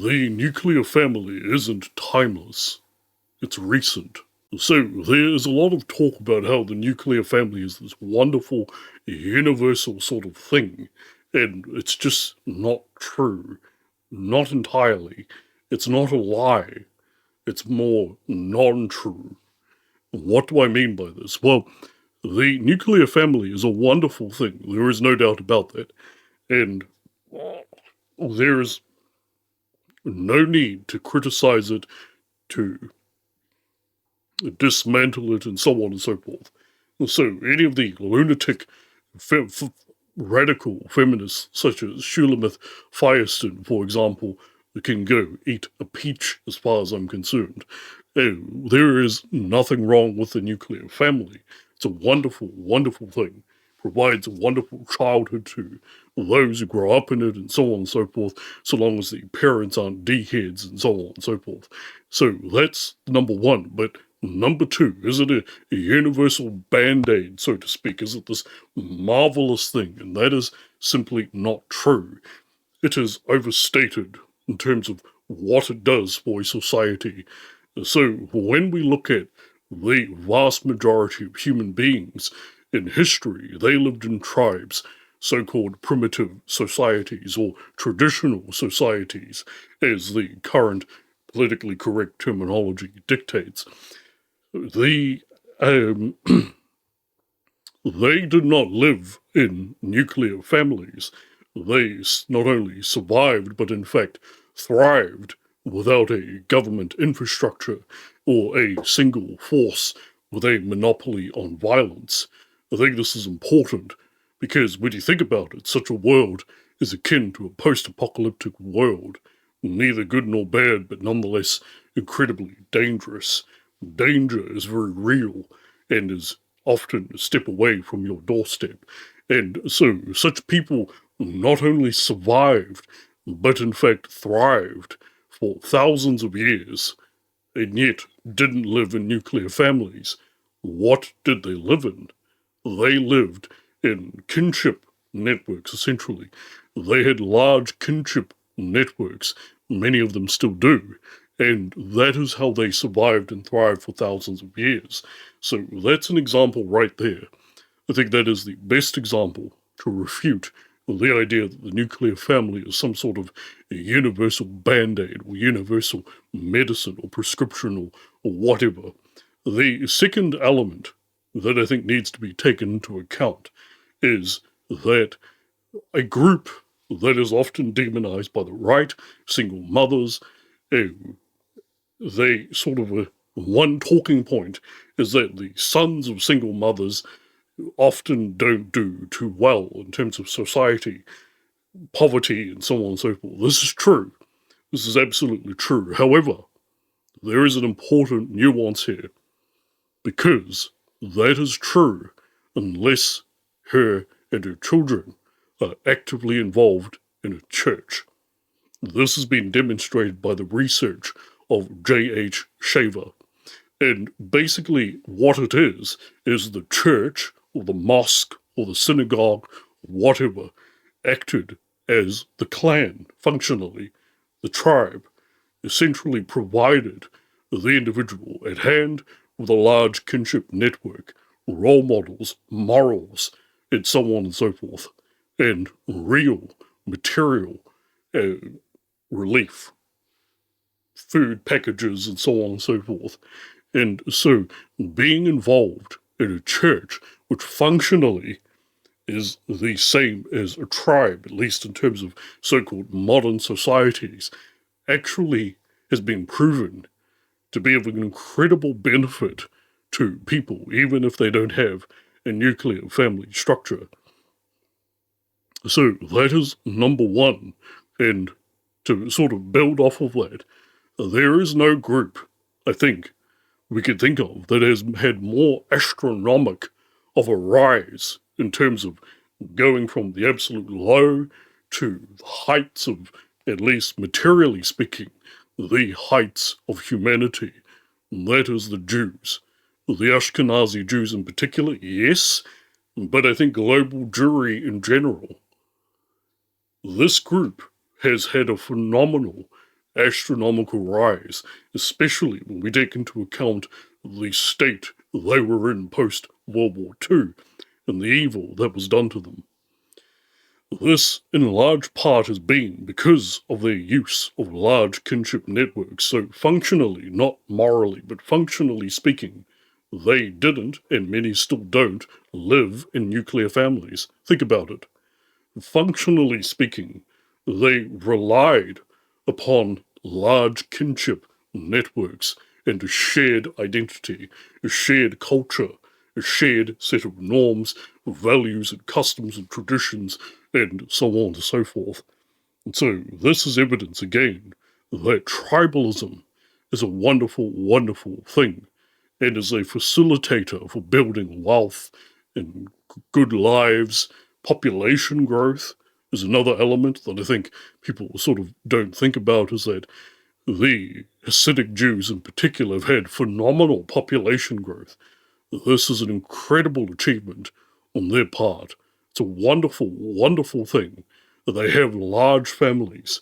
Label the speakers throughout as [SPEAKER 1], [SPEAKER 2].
[SPEAKER 1] The nuclear family isn't timeless, it's recent. So there's a lot of talk about how the nuclear family is this wonderful, universal sort of thing, and it's just not true. Not entirely. It's not a lie. It's more non-true. What do I mean by this? Well, the nuclear family is a wonderful thing. There is no doubt about that. And there's no need to criticize it, to dismantle it, and so on and so forth. So, any of the lunatic radical feminists, such as Shulamith Firestone, for example, can go eat a peach as far as I'm concerned. There is nothing wrong with the nuclear family. It's a wonderful, wonderful thing. Provides a wonderful childhood to those who grow up in it and so on and so forth, so long as the parents aren't D-heads and so on and so forth. So that's number one. But number two, is it a universal band-aid, so to speak? Is it this marvelous thing? And that is simply not true. It is overstated in terms of what it does for a society. So when we look at the vast majority of human beings in history, they lived in tribes, so-called primitive societies or traditional societies, as the current politically correct terminology dictates. The they did not live in nuclear families. They not only survived, but in fact thrived without a government infrastructure or a single force with a monopoly on violence. I think this is important because when you think about it, such a world is akin to a post-apocalyptic world, neither good nor bad, but nonetheless incredibly dangerous. Danger is very real and is often a step away from your doorstep. And so such people not only survived, but in fact thrived for thousands of years, and yet didn't live in nuclear families. What did they live in? They lived in kinship networks, essentially. They had large kinship networks. Many of them still do. And that is how they survived and thrived for thousands of years. So that's an example right there. I think that is the best example to refute the idea that the nuclear family is some sort of universal band-aid or universal medicine or prescription or whatever. The second element that I think needs to be taken into account is that a group that is often demonized by the right, single mothers, they sort of one talking point is that the sons of single mothers often don't do too well in terms of society, poverty, and so on and so forth. This is true. This is absolutely true. However, there is an important nuance here, because that is true unless her and her children are actively involved in a church. This has been demonstrated by the research of J.H. Shaver. And basically what it is the church or the mosque or the synagogue, whatever, acted as the clan, functionally, the tribe, essentially provided the individual at hand with a large kinship network, role models, morals, and so on and so forth, and real material uh, relief, food packages, and so on and so forth. And so being involved in a church, which functionally is the same as a tribe, at least in terms of so-called modern societies, actually has been proven to be of an incredible benefit to people, even if they don't have a nuclear family structure. So that is number one. And to sort of build off of that, there is no group, I think, we could think of that has had more astronomic of a rise in terms of going from the absolute low to the heights of, at least materially speaking, the heights of humanity. And that is the Jews. The Ashkenazi Jews in particular, yes, but I think global Jewry in general. This group has had a phenomenal astronomical rise, especially when we take into account the state they were in post World War II and the evil that was done to them. This, in large part, has been because of their use of large kinship networks. So, functionally, not morally, but functionally speaking, they didn't, and many still don't, live in nuclear families. Think about it. Functionally speaking, they relied upon large kinship networks and a shared identity, a shared culture, a shared set of norms, values, and customs and traditions, and so on and so forth. And so, this is evidence again that tribalism is a wonderful, wonderful thing and is a facilitator for building wealth and good lives. Population growth is another element that I think people sort of don't think about, is that the Hasidic Jews in particular have had phenomenal population growth. This is an incredible achievement on their part. It's a wonderful, wonderful thing that they have large families,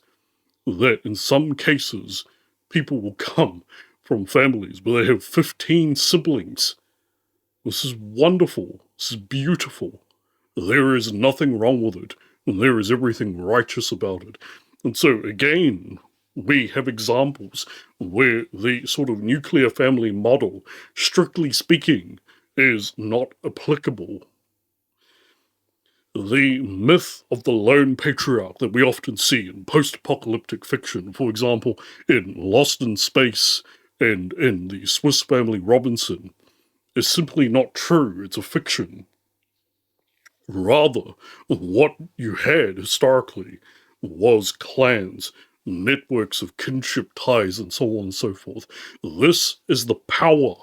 [SPEAKER 1] that in some cases people will come from families where they have 15 siblings. This is wonderful. This is beautiful. There is nothing wrong with it, and there is everything righteous about it. And so, again, we have examples where the sort of nuclear family model, strictly speaking, is not applicable. The myth of the lone patriarch that we often see in post-apocalyptic fiction, for example, in Lost in Space and in the Swiss Family Robinson, is simply not true. It's a fiction. Rather, what you had historically was clans, networks of kinship ties, and so on and so forth. This is the power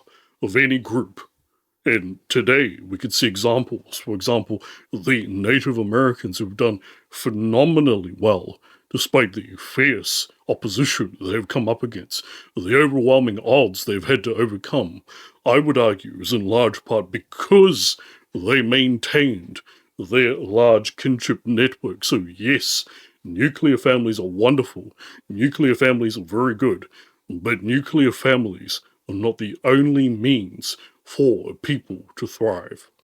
[SPEAKER 1] of any group. And today we could see examples. For example, the Native Americans who've done phenomenally well despite the fierce opposition they've come up against, the overwhelming odds they've had to overcome. I would argue is in large part because they maintained their large kinship network. So yes, nuclear families are wonderful. Nuclear families are very good. But nuclear families are not the only means for people to thrive.